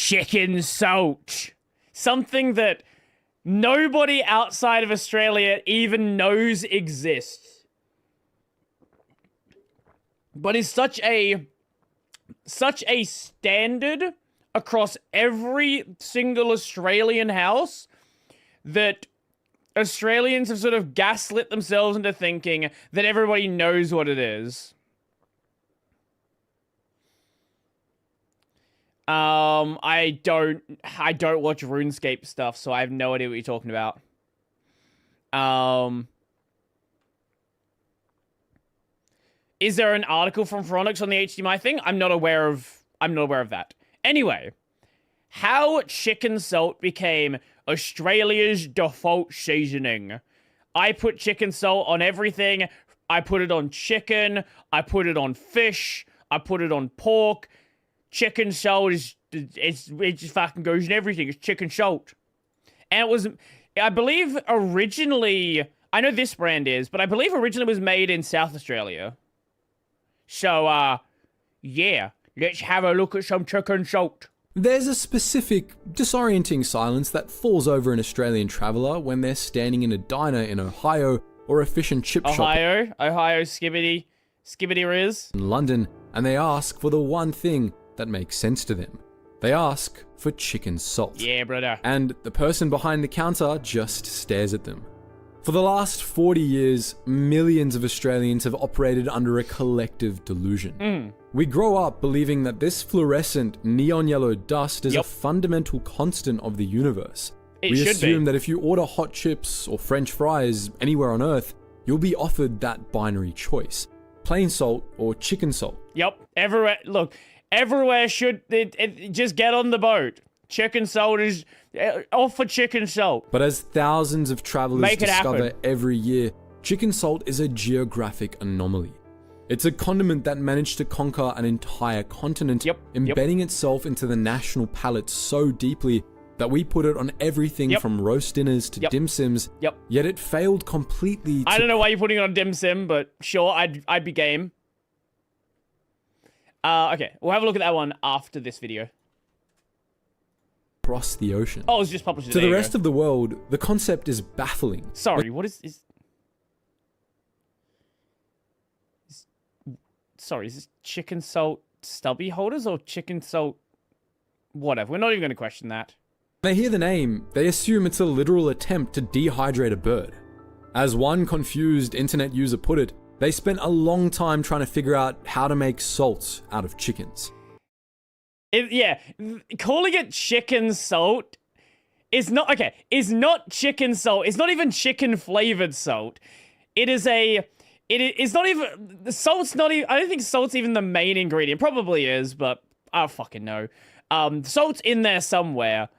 chicken salt. Something that nobody outside of Australia even knows exists. But is such a standard across every single Australian house that Australians have sort of gaslit themselves into thinking that everybody knows what it is. I don't watch RuneScape stuff, so I have no idea what you're talking about. Is there an article from Phronix on the HDMI thing? I'm not aware of that. Anyway, how chicken salt became Australia's default seasoning. I put chicken salt on everything. I put it on chicken. I put it on fish. I put it on pork. Chicken salt it just fucking goes in everything. It's chicken salt. And it was, I believe originally, I know this brand is, but I believe originally it was made in South Australia. So, yeah, let's have a look at some chicken salt. There's a specific, disorienting silence that falls over an Australian traveller when they're standing in a diner in Ohio or a fish and chip shop Ohio, skibbity riz. in London, and they ask for the one thing that makes sense to them. They ask for chicken salt. Yeah, brother. And the person behind the counter just stares at them. For the last 40 years, millions of Australians have operated under a collective delusion. We grow up believing that this fluorescent neon yellow dust is a fundamental constant of the universe. We assume that if you order hot chips or French fries anywhere on Earth, you'll be offered that binary choice. Plain salt or chicken salt. Yep. Everywhere should just get on the boat. Chicken salt is offer chicken salt. But as thousands of travelers discover every year, chicken salt is a geographic anomaly. It's a condiment that managed to conquer an entire continent, embedding itself into the national palate so deeply that we put it on everything from roast dinners to dim sims, yet it failed completely to... I don't know why you're putting it on dim sim, but sure, I'd be game. Okay, we'll have a look at that one after this video. Across the ocean. Oh, it was just published. To the rest of the world, the concept is baffling. Sorry, what is sorry, is this chicken salt stubby holders or chicken salt whatever? We're not even going to question that. When they hear the name, they assume it's a literal attempt to dehydrate a bird. As one confused internet user put it, they spent a long time trying to figure out how to make salt out of chickens. Calling it chicken salt is not, okay, is not chicken salt. It's not even chicken flavored salt. It's not even, salt's not even, I don't think salt's even the main ingredient. Probably is, but I don't fucking know. Salt's in there somewhere.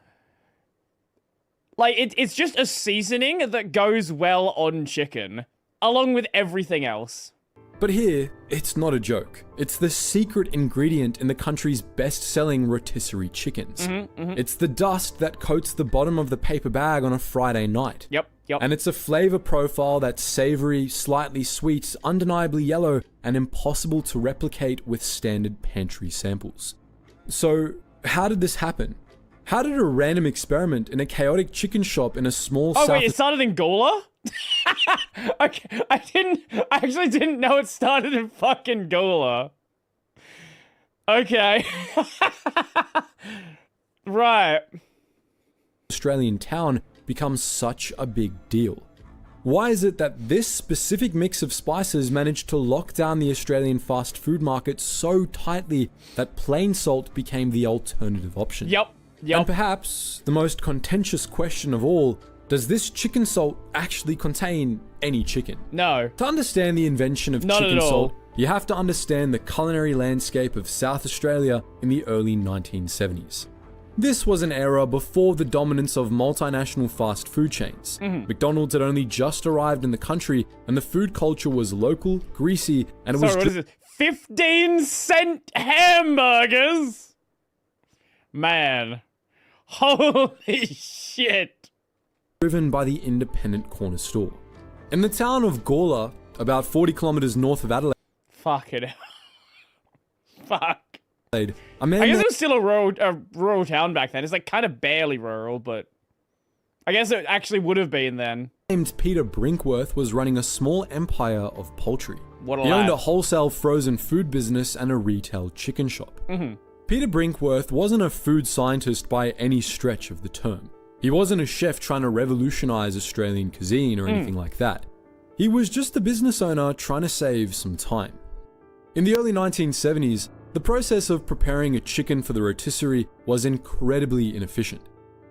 Like, it's just a seasoning that goes well on chicken, along with everything else. But here, it's not a joke. It's the secret ingredient in the country's best-selling rotisserie chickens. It's the dust that coats the bottom of the paper bag on a Friday night. Yep. And it's a flavor profile that's savory, slightly sweet, undeniably yellow, and impossible to replicate with standard pantry samples. So, how did this happen? How did a random experiment in a chaotic chicken shop in a small Oh wait, it started in Gola? Okay, I actually didn't know it started in fucking Gola. Okay. Right. Australian town becomes such a big deal? Why is it that this specific mix of spices managed to lock down the Australian fast food market so tightly that plain salt became the alternative option? Yep. And perhaps the most contentious question of all, does this chicken salt actually contain any chicken? No. To understand the invention of chicken salt, you have to understand the culinary landscape of South Australia in the early 1970s. This was an era before the dominance of multinational fast food chains. McDonald's had only just arrived in the country, and the food culture was local, greasy, and it was... What is it? 15-cent hamburgers? Man. Holy shit. Driven by the independent corner store. In the town of Gawler, about 40 kilometers north of Adelaide... Fuck it. Fuck. A I man guess it was still a rural town back then. It's like kind of barely rural, but I guess it actually would have been then. named Peter Brinkworth was running a small empire of poultry. What a He owned lad. a wholesale frozen food business and a retail chicken shop. Peter Brinkworth wasn't a food scientist by any stretch of the term. He wasn't a chef trying to revolutionize Australian cuisine or anything like that. He was just a business owner trying to save some time. In the early 1970s, the process of preparing a chicken for the rotisserie was incredibly inefficient.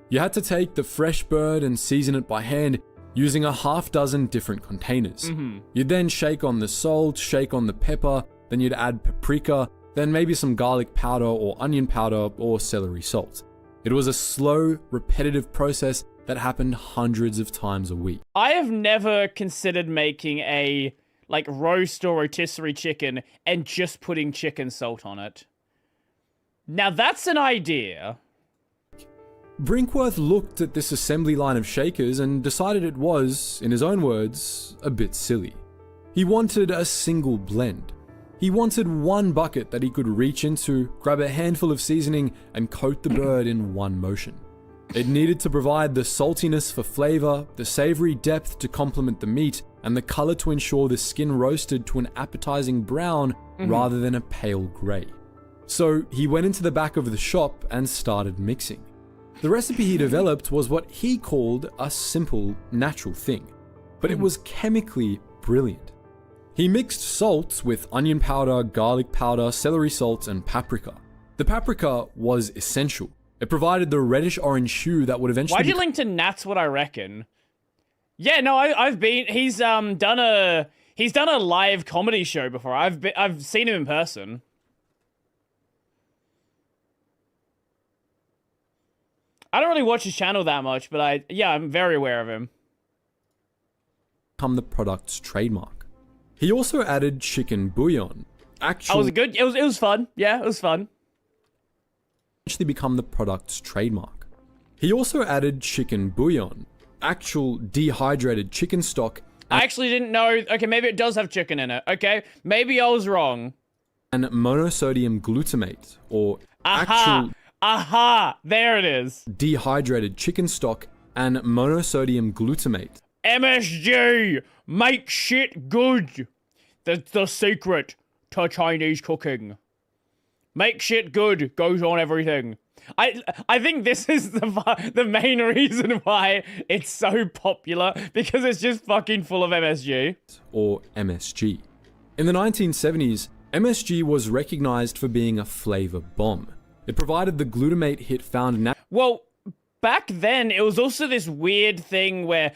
You had to take the fresh bird and season it by hand using a half dozen different containers. You'd then shake on the salt, shake on the pepper, then you'd add paprika, then maybe some garlic powder or onion powder or celery salt. It was a slow, repetitive process that happened hundreds of times a week. I have never considered making a like roast or rotisserie chicken and just putting chicken salt on it. Now that's an idea. Brinkworth looked at this assembly line of shakers and decided it was, in his own words, a bit silly. He wanted a single blend. He wanted one bucket that he could reach into, grab a handful of seasoning, and coat the bird in one motion. It needed to provide the saltiness for flavor, the savory depth to complement the meat, and the color to ensure the skin roasted to an appetizing brown rather than a pale gray. So he went into the back of the shop and started mixing. The recipe he developed was what he called a simple, natural thing, but it was chemically brilliant. He mixed salts with onion powder, garlic powder, celery salt, and paprika. The paprika was essential. It provided the reddish-orange hue that would eventually... Why'd you link to Nat's What I Reckon? Yeah, no, I've been... He's done a live comedy show before. I've seen him in person. I don't really watch his channel that much, but I'm very aware of him. ...become the product's trademark. He also added chicken bouillon. It was fun. Yeah, it was fun. Actually become the product's trademark. He also added chicken bouillon, actual dehydrated chicken stock. I actually didn't know. Okay, maybe it does have chicken in it. Okay, maybe I was wrong. And monosodium glutamate, or Aha! Aha! There it is. dehydrated chicken stock and monosodium glutamate. MSG! Make shit good! That's the secret to Chinese cooking. Make shit good goes on everything. I think this is the main reason why it's so popular, because it's just fucking full of MSG. Or MSG. In the 1970s, MSG was recognized for being a flavor bomb. It provided the glutamate hit found in... Well, back then, it was also this weird thing where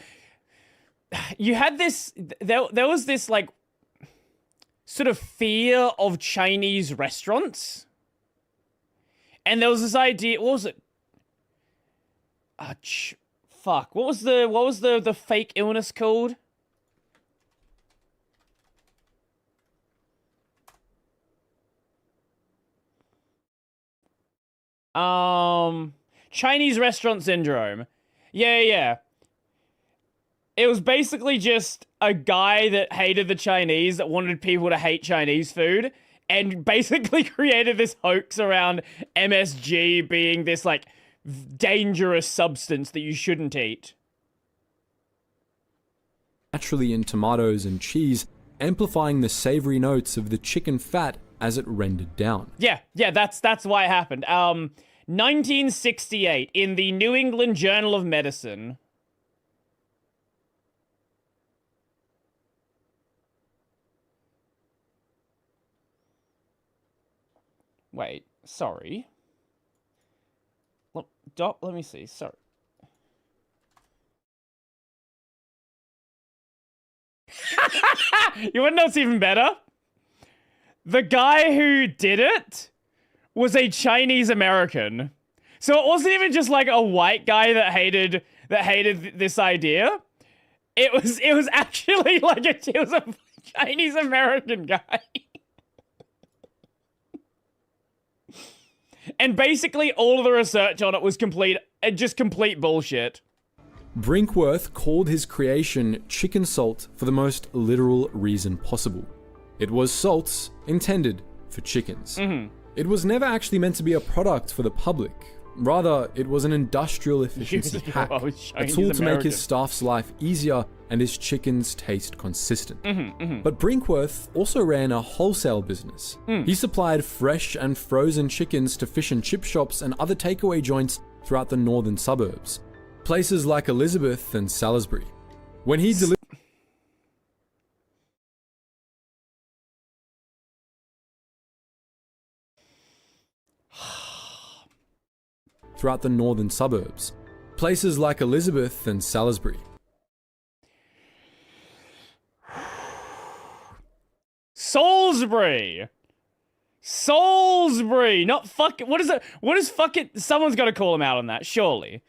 you had this... There was this, like, sort of fear of Chinese restaurants. And there was this idea... What was it? Fuck. What was the fake illness called? Chinese restaurant syndrome. Yeah. It was basically just a guy that hated the Chinese, that wanted people to hate Chinese food, and basically created this hoax around MSG being this, like, dangerous substance that you shouldn't eat. Naturally in tomatoes and cheese, amplifying the savory notes of the chicken fat as it rendered down. Yeah, that's why it happened. 1968, in the New England Journal of Medicine. Wait, sorry. Let me see, sorry. You wanna know what's even better? The guy who did it was a Chinese American. So it wasn't even just like a white guy that hated this idea. It was actually like it was a Chinese American guy. And basically all of the research on it was complete bullshit. Brinkworth called his creation chicken salt for the most literal reason possible. It was salts intended for chickens. It was never actually meant to be a product for the public. Rather, it was an industrial efficiency hack, a tool to make his staff's life easier and his chickens taste consistent. But Brinkworth also ran a wholesale business. He supplied fresh and frozen chickens to fish and chip shops and other takeaway joints throughout the northern suburbs, places like Elizabeth and Salisbury. When he delivered throughout the northern suburbs, places like Elizabeth and Salisbury. Salisbury, not fucking. What is it? What is fucking? Someone's got to call him out on that, surely.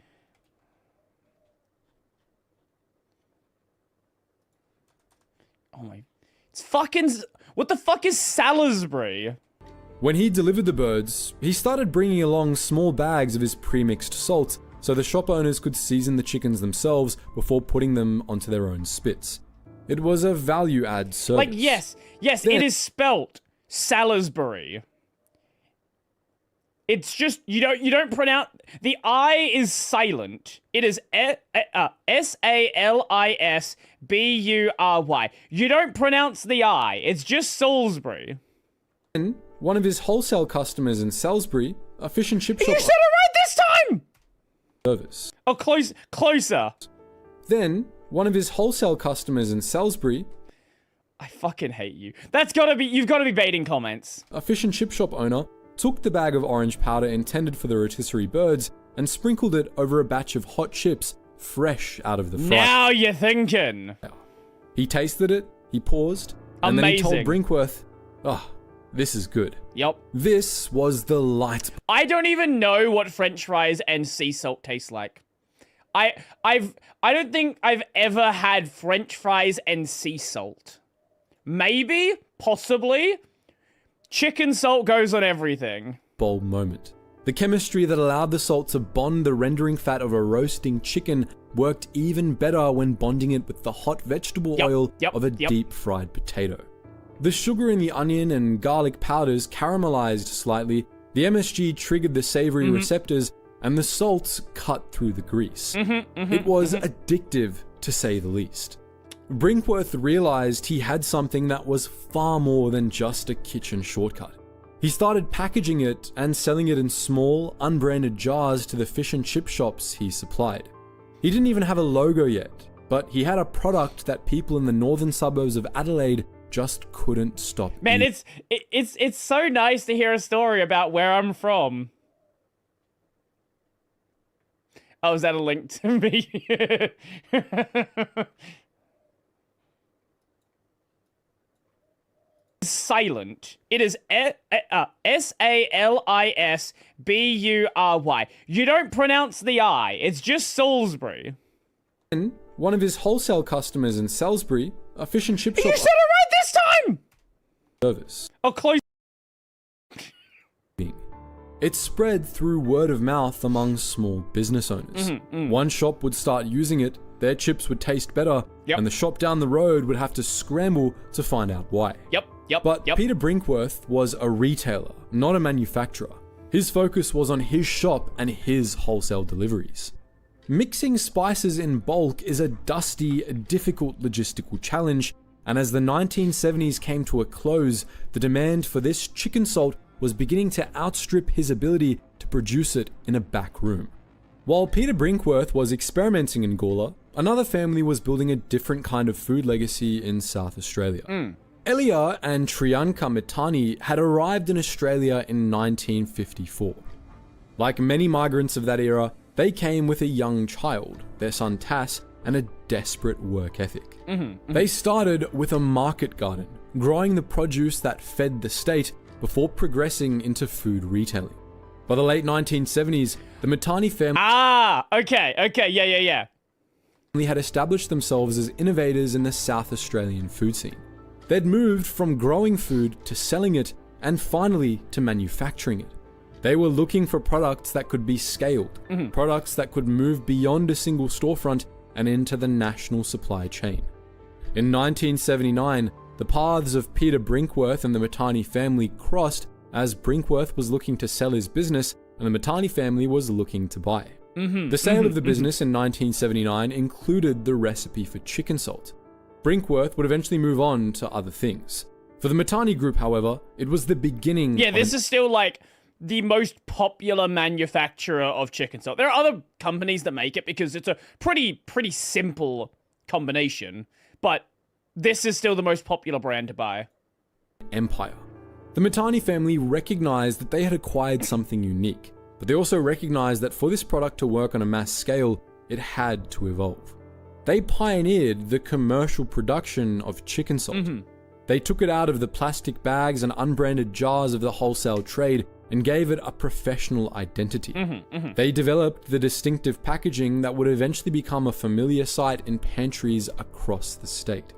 Oh my! It's fucking. What the fuck is Salisbury? When he delivered the birds, he started bringing along small bags of his pre-mixed salt so the shop owners could season the chickens themselves before putting them onto their own spits. It was a value-add service. Like, yes, it is spelt Salisbury. It's just, you don't pronounce, the I is silent. It is S-A-L-I-S-B-U-R-Y. You don't pronounce the I, it's just Salisbury. One of his wholesale customers in Salisbury, a fish and chip shop. You said it right this time! Service. Oh, closer. Then, one of his wholesale customers in Salisbury. I fucking hate you. You've got to be baiting comments. A fish and chip shop owner took the bag of orange powder intended for the rotisserie birds and sprinkled it over a batch of hot chips fresh out of the fry. Now you're thinking. He tasted it, he paused, and then he told Brinkworth, this is good. Yep. This was the light. I don't even know what French fries and sea salt taste like. I don't think I've ever had French fries and sea salt. Maybe, possibly. Chicken salt goes on everything. Bold moment. The chemistry that allowed the salt to bond the rendering fat of a roasting chicken worked even better when bonding it with the hot vegetable oil of a deep fried potato. The sugar in the onion and garlic powders caramelized slightly, the MSG triggered the savory receptors, and the salts cut through the grease. It was addictive, to say the least. Brinkworth realized he had something that was far more than just a kitchen shortcut. He started packaging it and selling it in small, unbranded jars to the fish and chip shops he supplied. He didn't even have a logo yet, but he had a product that people in the northern suburbs of Adelaide just couldn't stop eating. Man, it's so nice to hear a story about where I'm from. Oh, is that a link to me? Silent. It is S-A-L-I-S-B-U-R-Y. You don't pronounce the I, it's just Salisbury. One of his wholesale customers in Salisbury, a fish and chip shop. You said it right this time! Service. Oh, close. It spread through word of mouth among small business owners. One shop would start using it, their chips would taste better, and the shop down the road would have to scramble to find out why. But Peter Brinkworth was a retailer, not a manufacturer. His focus was on his shop and his wholesale deliveries. Mixing spices in bulk is a dusty, difficult logistical challenge, and as the 1970s came to a close, the demand for this chicken salt was beginning to outstrip his ability to produce it in a back room. While Peter Brinkworth was experimenting in Gawler, another family was building a different kind of food legacy in South Australia. Elia and Trianka Mitani had arrived in Australia in 1954. Like many migrants of that era, they came with a young child, their son Tass, and a desperate work ethic. They started with a market garden, growing the produce that fed the state before progressing into food retailing. By the late 1970s, the Mitani family had established themselves as innovators in the South Australian food scene. They'd moved from growing food to selling it, and finally to manufacturing it. They were looking for products that could be scaled, products that could move beyond a single storefront and into the national supply chain. In 1979, the paths of Peter Brinkworth and the Mitani family crossed as Brinkworth was looking to sell his business and the Mahtani family was looking to buy. The sale of the business in 1979 included the recipe for chicken salt. Brinkworth would eventually move on to other things. For the Mahtani group, however, it was the beginning. Yeah, this is still like the most popular manufacturer of chicken salt. There are other companies that make it because it's a pretty simple combination, but this is still the most popular brand to buy. Empire. The Mahtani family recognized that they had acquired something unique, but they also recognized that for this product to work on a mass scale, it had to evolve. They pioneered the commercial production of chicken salt. They took it out of the plastic bags and unbranded jars of the wholesale trade and gave it a professional identity. They developed the distinctive packaging that would eventually become a familiar sight in pantries across the state.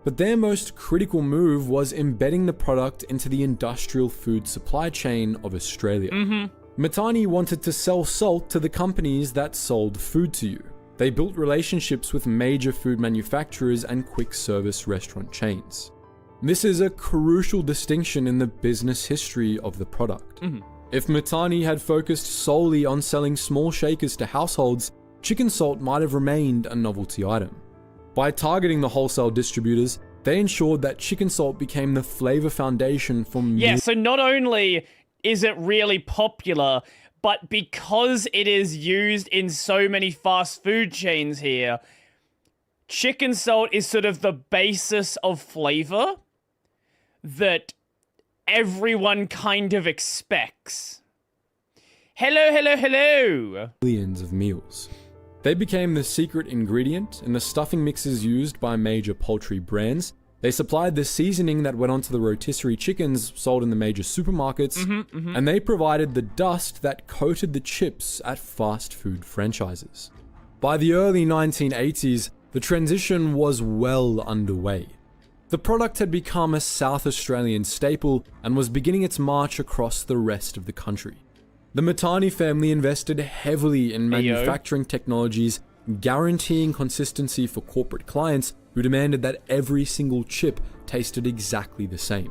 But their most critical move was embedding the product into the industrial food supply chain of Australia. Mahtani wanted to sell salt to the companies that sold food to you. They built relationships with major food manufacturers and quick service restaurant chains. This is a crucial distinction in the business history of the product. If Mahtani had focused solely on selling small shakers to households, chicken salt might have remained a novelty item. By targeting the wholesale distributors, they ensured that chicken salt became the flavor foundation for so not only is it really popular, but because it is used in so many fast food chains here, chicken salt is sort of the basis of flavor that everyone kind of expects. Hello. Millions of meals. They became the secret ingredient in the stuffing mixes used by major poultry brands. They supplied the seasoning that went onto the rotisserie chickens sold in the major supermarkets, and they provided the dust that coated the chips at fast food franchises. By the early 1980s, the transition was well underway. The product had become a South Australian staple and was beginning its march across the rest of the country. The Mahtani family invested heavily in manufacturing technologies, guaranteeing consistency for corporate clients who demanded that every single chip tasted exactly the same.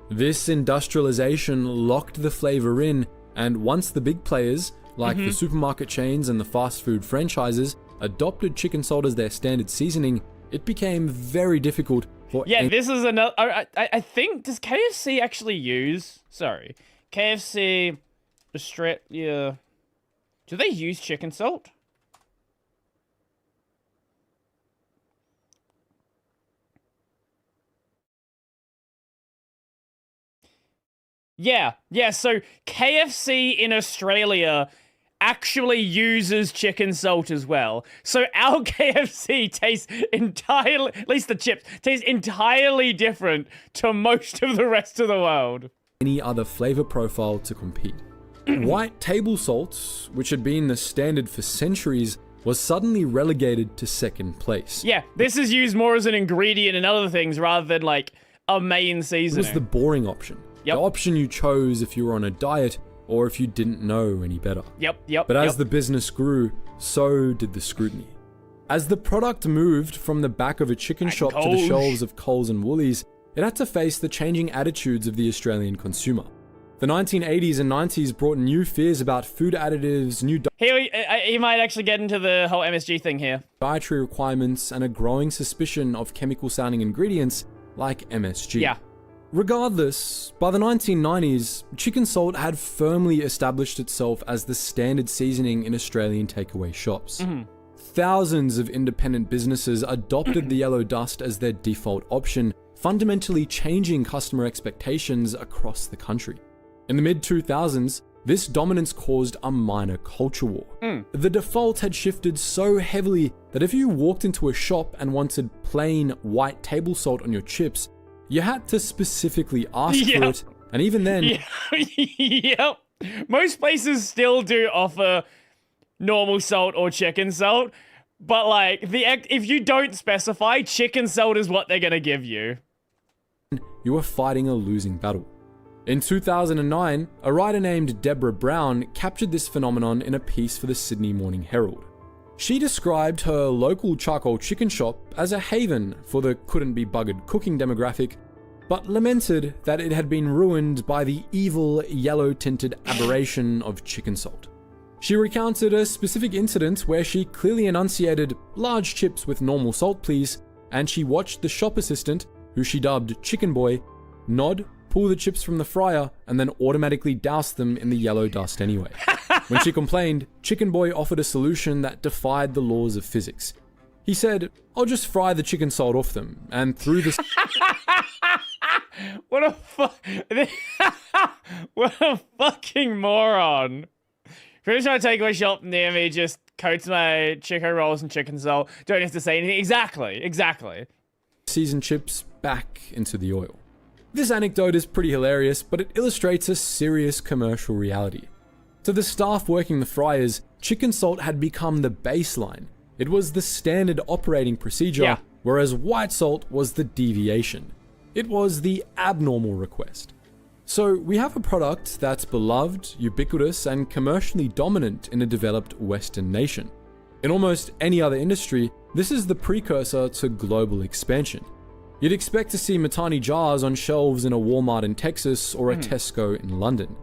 This industrialization locked the flavor in, and once the big players, like the supermarket chains and the fast food franchises, adopted chicken salt as their standard seasoning, it became very difficult for... this is another... I think... Does KFC actually use... Sorry. KFC... Australia... Do they use chicken salt? Yeah, so KFC in Australia actually uses chicken salt as well. So our KFC tastes entirely, at least the chips, taste entirely different to most of the rest of the world. Any other flavor profile to compete. White table salt, which had been the standard for centuries, was suddenly relegated to second place. Yeah, this is used more as an ingredient in other things rather than like a main seasoning. It was the boring option. The option you chose if you were on a diet or if you didn't know any better. But as the business grew, so did the scrutiny. As the product moved from the back of a chicken shop to the shelves of Coles and Woolies, it had to face the changing attitudes of the Australian consumer. The 1980s and 90s brought new fears about food additives, new he might actually get into the whole MSG thing here. Dietary requirements, and a growing suspicion of chemical-sounding ingredients like MSG. Regardless, by the 1990s, chicken salt had firmly established itself as the standard seasoning in Australian takeaway shops. Thousands of independent businesses adopted the yellow dust as their default option, fundamentally changing customer expectations across the country. In the mid-2000s, this dominance caused a minor culture war. The default had shifted so heavily that if you walked into a shop and wanted plain white table salt on your chips, you had to specifically ask for it, and even then... Most places still do offer normal salt or chicken salt, but like, if you don't specify, chicken salt is what they're gonna give you. You were fighting a losing battle. In 2009, a writer named Deborah Brown captured this phenomenon in a piece for the Sydney Morning Herald. She described her local charcoal chicken shop as a haven for the couldn't-be-buggered cooking demographic, but lamented that it had been ruined by the evil yellow-tinted aberration of chicken salt. She recounted a specific incident where she clearly enunciated large chips with normal salt please, and she watched the shop assistant, who she dubbed Chicken Boy, nod, pull the chips from the fryer, and then automatically douse them in the yellow dust anyway. When she complained, Chicken Boy offered a solution that defied the laws of physics. He said, "I'll just fry the chicken salt off them," and threw the... What a what a fucking moron. Finish my takeaway shop near me, just coats my chicken rolls and chicken salt. Don't have to say anything. Exactly. seasoned chips back into the oil. This anecdote is pretty hilarious, but it illustrates a serious commercial reality. To the staff working the fryers, chicken salt had become the baseline. It was the standard operating procedure, whereas white salt was the deviation. It was the abnormal request. So we have a product that's beloved, ubiquitous, and commercially dominant in a developed Western nation. In almost any other industry, this is the precursor to global expansion. You'd expect to see Matani jars on shelves in a Walmart in Texas or a Tesco in London.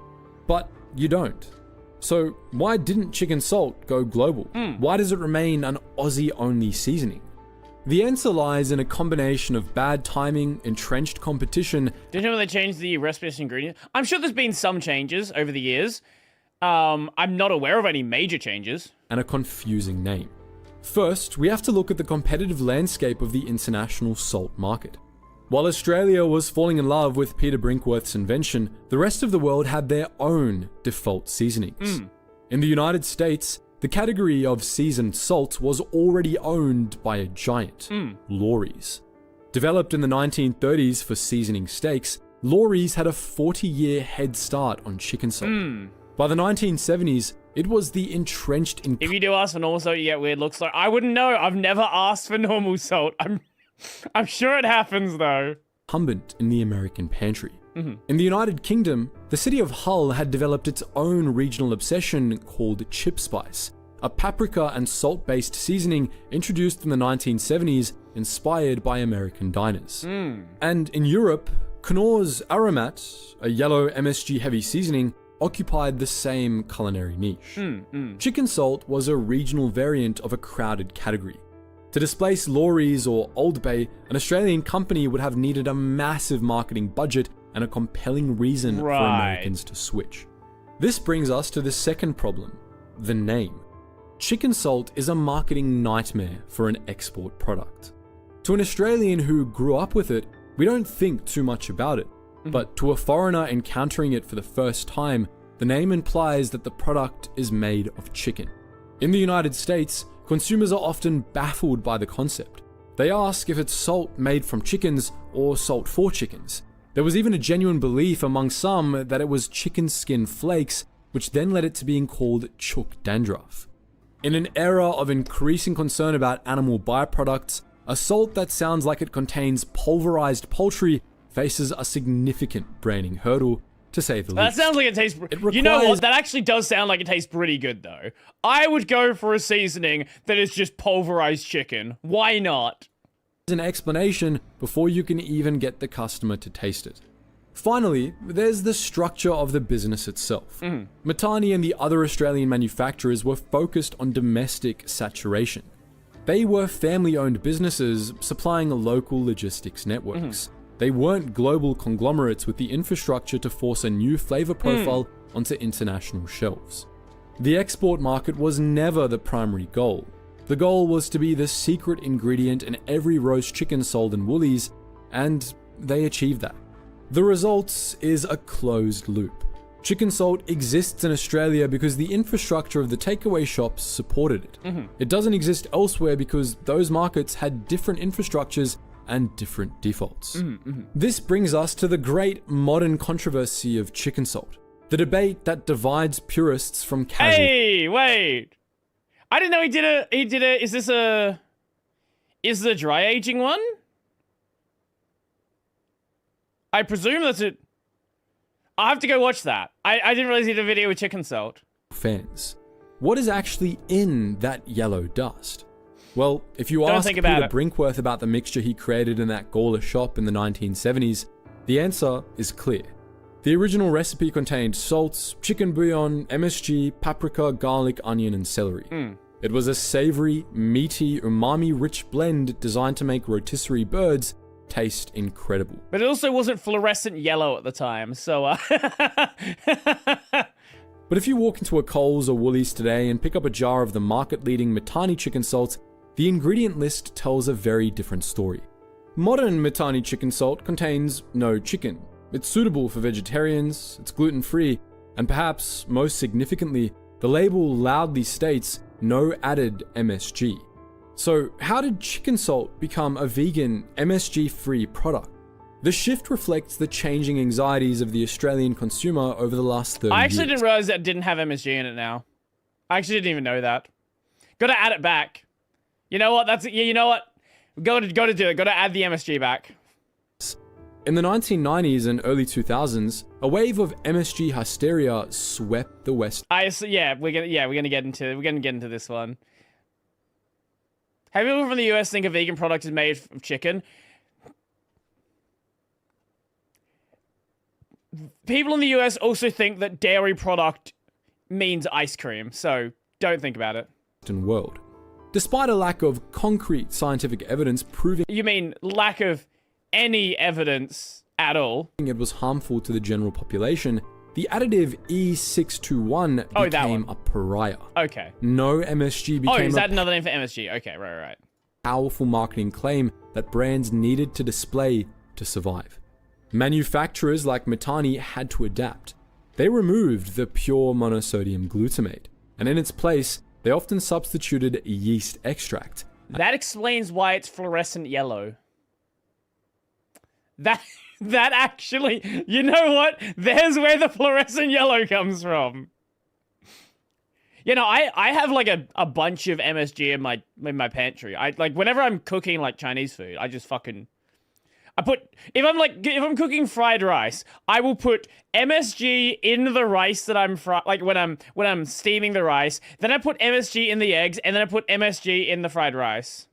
But you don't. So why didn't chicken salt go global? Why does it remain an Aussie-only seasoning? The answer lies in a combination of bad timing, entrenched competition... Did you know when they changed the recipe ingredient? I'm sure there's been some changes over the years. I'm not aware of any major changes. ...and a confusing name. First, we have to look at the competitive landscape of the international salt market. While Australia was falling in love with Peter Brinkworth's invention, the rest of the world had their own default seasonings. In the United States, the category of seasoned salt was already owned by a giant, Lawry's. Developed in the 1930s for seasoning steaks, Lawry's had a 40-year head start on chicken salt. By the 1970s, it was the entrenched... If you do ask for normal salt, you get weird looks. Like, I wouldn't know. I've never asked for normal salt. I'm sure it happens, though. ...incumbent in the American pantry. In the United Kingdom, the city of Hull had developed its own regional obsession called chip spice, a paprika and salt-based seasoning introduced in the 1970s, inspired by American diners. And in Europe, Knorr's Aromat, a yellow MSG-heavy seasoning, occupied the same culinary niche. Chicken salt was a regional variant of a crowded category. To displace Lawry's or Old Bay, an Australian company would have needed a massive marketing budget and a compelling reason for Americans to switch. This brings us to the second problem, the name. Chicken salt is a marketing nightmare for an export product. To an Australian who grew up with it, we don't think too much about it. But to a foreigner encountering it for the first time, the name implies that the product is made of chicken. In the United States, consumers are often baffled by the concept. They ask if it's salt made from chickens or salt for chickens. There was even a genuine belief among some that it was chicken skin flakes, which then led it to being called chook dandruff. In an era of increasing concern about animal byproducts, a salt that sounds like it contains pulverized poultry faces a significant branding hurdle, to say the least. That sounds like it tastes... You know what? That actually does sound like it tastes pretty good, though. I would go for a seasoning that is just pulverized chicken. Why not? An explanation before you can even get the customer to taste it. Finally, there's the structure of the business itself. Matani and the other Australian manufacturers were focused on domestic saturation. They were family-owned businesses supplying local logistics networks. They weren't global conglomerates with the infrastructure to force a new flavor profile onto international shelves. The export market was never the primary goal. The goal was to be the secret ingredient in every roast chicken sold in Woolies, and they achieved that. The result is a closed loop. Chicken salt exists in Australia because the infrastructure of the takeaway shops supported it. It doesn't exist elsewhere because those markets had different infrastructures and different defaults. This brings us to the great modern controversy of chicken salt, the debate that divides purists from casual... Hey, wait! I didn't know he did a, is this a dry aging one? I presume that's it. I'll have to go watch that. I didn't realize he did a video with chicken salt. Fans. What is actually in that yellow dust? Well, if you ask Peter Brinkworth about the mixture he created in that Gawler shop in the 1970s, The answer is clear. The original recipe contained salt, chicken bouillon, MSG, paprika, garlic, onion, and celery. It was a savory, meaty, umami-rich blend designed to make rotisserie birds taste incredible. But it also wasn't fluorescent yellow at the time, so But if you walk into a Coles or Woolies today and pick up a jar of the market-leading Mitani chicken salt, the ingredient list tells a very different story. Modern Mitani chicken salt contains no chicken. It's suitable for vegetarians, it's gluten-free, and perhaps most significantly, the label loudly states no added MSG. So how did chicken salt become a vegan, MSG-free product? The shift reflects the changing anxieties of the Australian consumer over the last 30 years. I actually didn't realize that it didn't have MSG in it now. I actually didn't even know that. Gotta add it back. You know what? You know what? Gotta do it. Gotta add the MSG back. In the 1990s and early 2000s, a wave of MSG hysteria swept the West. We're gonna get into this one. Have people from the US think a vegan product is made of chicken? People in the US also think that dairy product means ice cream, so don't think about it. World. Despite a lack of concrete scientific evidence proving You mean lack of any evidence at all? It was harmful to the general population, the additive E621 became a pariah. Okay. No MSG became is that another name for MSG? Okay, right. Powerful marketing claim that brands needed to display to survive. Manufacturers like Mitani had to adapt. They removed the pure monosodium glutamate, and in its place, they often substituted yeast extract. That explains why it's fluorescent yellow. That actually, you know what? There's where the fluorescent yellow comes from. You know, I have like a bunch of MSG in my pantry. Whenever I'm cooking like Chinese food, I just fucking if I'm cooking fried rice, I will put MSG in the rice that I'm when I'm steaming the rice, then I put MSG in the eggs, and then I put MSG in the fried rice.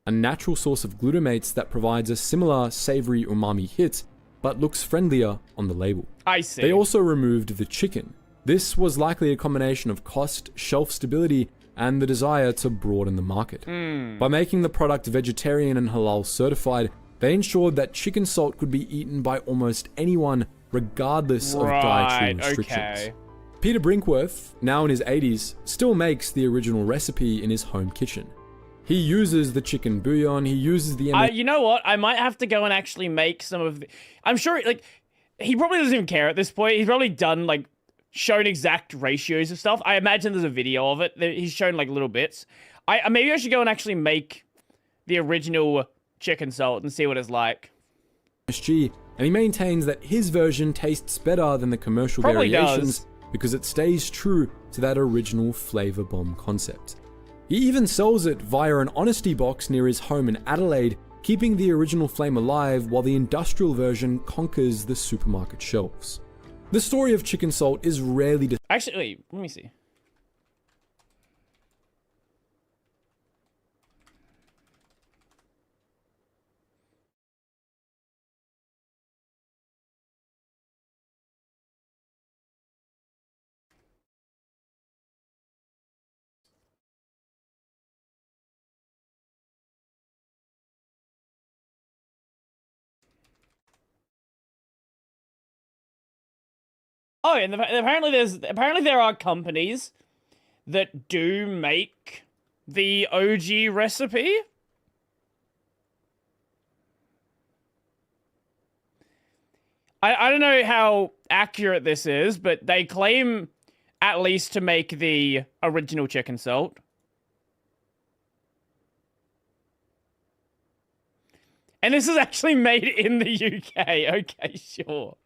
A natural source of glutamates that provides a similar savory umami hit, but looks friendlier on the label. I see. They also removed the chicken. This was likely a combination of cost, shelf stability, and the desire to broaden the market. By making the product vegetarian and halal certified, they ensured that chicken salt could be eaten by almost anyone, regardless of dietary restrictions. Okay. Peter Brinkworth, now in his 80s, still makes the original recipe in his home kitchen. He uses the chicken bouillon, he uses the... You know what? I might have to go and actually make some of the... I'm sure, he probably doesn't even care at this point. He's probably done, shown exact ratios of stuff. I imagine there's a video of it. He's shown, little bits. Maybe I should go and actually make the original chicken salt and see what it's like. MSG, and he maintains that his version tastes better than the commercial Probably variations does. because it stays true to that original flavor bomb concept. He even sells it via an honesty box near his home in Adelaide, keeping the original flame alive while the industrial version conquers the supermarket shelves. The story of chicken salt is rarely Actually, wait, let me see. Oh, and apparently there are companies that do make the OG recipe. I don't know how accurate this is, but they claim at least to make the original chicken salt. And this is actually made in the UK. Okay, sure.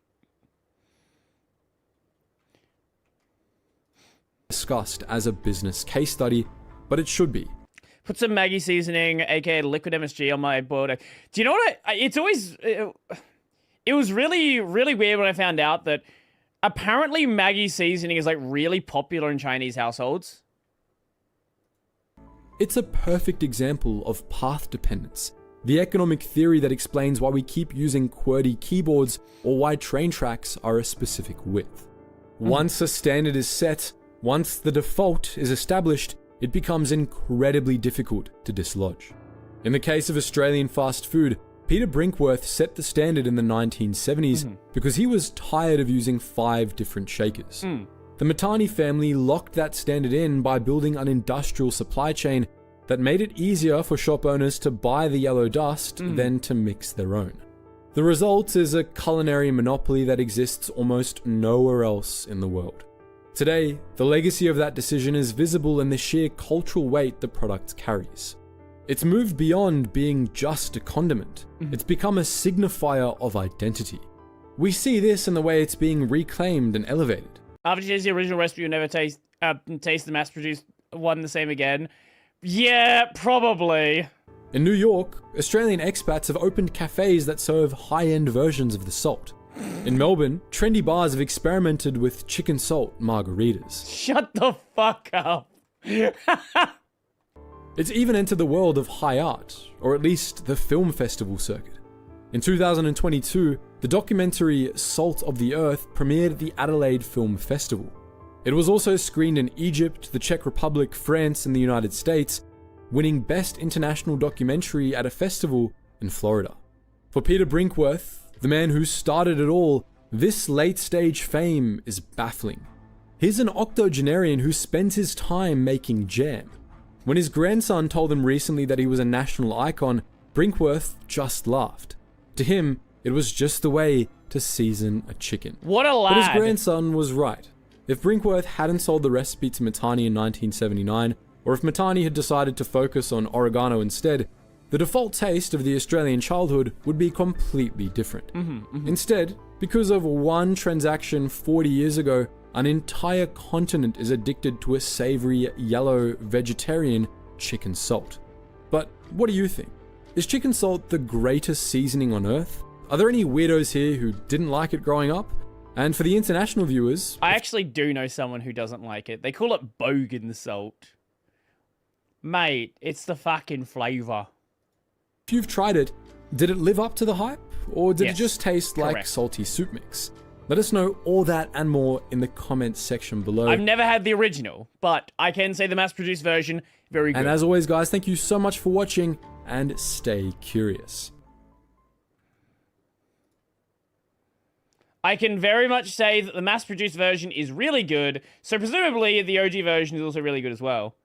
discussed as a business case study, but it should be. Put some Maggi seasoning, aka liquid MSG, on my board. Do you know what? It's always... It was really, really weird when I found out that apparently Maggi seasoning is really popular in Chinese households. It's a perfect example of path dependence. the economic theory that explains why we keep using QWERTY keyboards or why train tracks are a specific width. Once a standard is set, once the default is established, it becomes incredibly difficult to dislodge. In the case of Australian fast food, Peter Brinkworth set the standard in the 1970s because he was tired of using 5 different shakers. The Matani family locked that standard in by building an industrial supply chain that made it easier for shop owners to buy the yellow dust than to mix their own. The result is a culinary monopoly that exists almost nowhere else in the world. Today, the legacy of that decision is visible in the sheer cultural weight the product carries. It's moved beyond being just a condiment. It's become a signifier of identity. We see this in the way it's being reclaimed and elevated. After you taste the original recipe, you'll never taste the mass-produced one the same again. Yeah, probably. In New York, Australian expats have opened cafes that serve high-end versions of the salt. In Melbourne, trendy bars have experimented with chicken salt margaritas. Shut the fuck up. It's even entered the world of high art, or at least the film festival circuit. In 2022, the documentary Salt of the Earth premiered at the Adelaide Film Festival. It was also screened in Egypt, the Czech Republic, France, and the United States, winning Best International Documentary at a festival in Florida. For Peter Brinkworth, the man who started it all, this late-stage fame is baffling. He's an octogenarian who spends his time making jam. When his grandson told him recently that he was a national icon, Brinkworth just laughed. To him, it was just the way to season a chicken. What a lad. But his grandson was right. If Brinkworth hadn't sold the recipe to Matani in 1979, or if Matani had decided to focus on oregano instead, the default taste of the Australian childhood would be completely different. Instead, because of one transaction 40 years ago, an entire continent is addicted to a savory, yellow, vegetarian chicken salt. But what do you think? Is chicken salt the greatest seasoning on earth? Are there any weirdos here who didn't like it growing up? And for the international viewers... I actually do know someone who doesn't like it. They call it bogan salt. Mate, it's the fucking flavour. If you've tried it, did it live up to the hype? Or did Yes, it just taste like correct. salty soup mix? Let us know all that and more in the comments section below. I've never had the original, but I can say the mass-produced version, very good. And as always, guys, thank you so much for watching, and stay curious. I can very much say that the mass-produced version is really good, so presumably the OG version is also really good as well.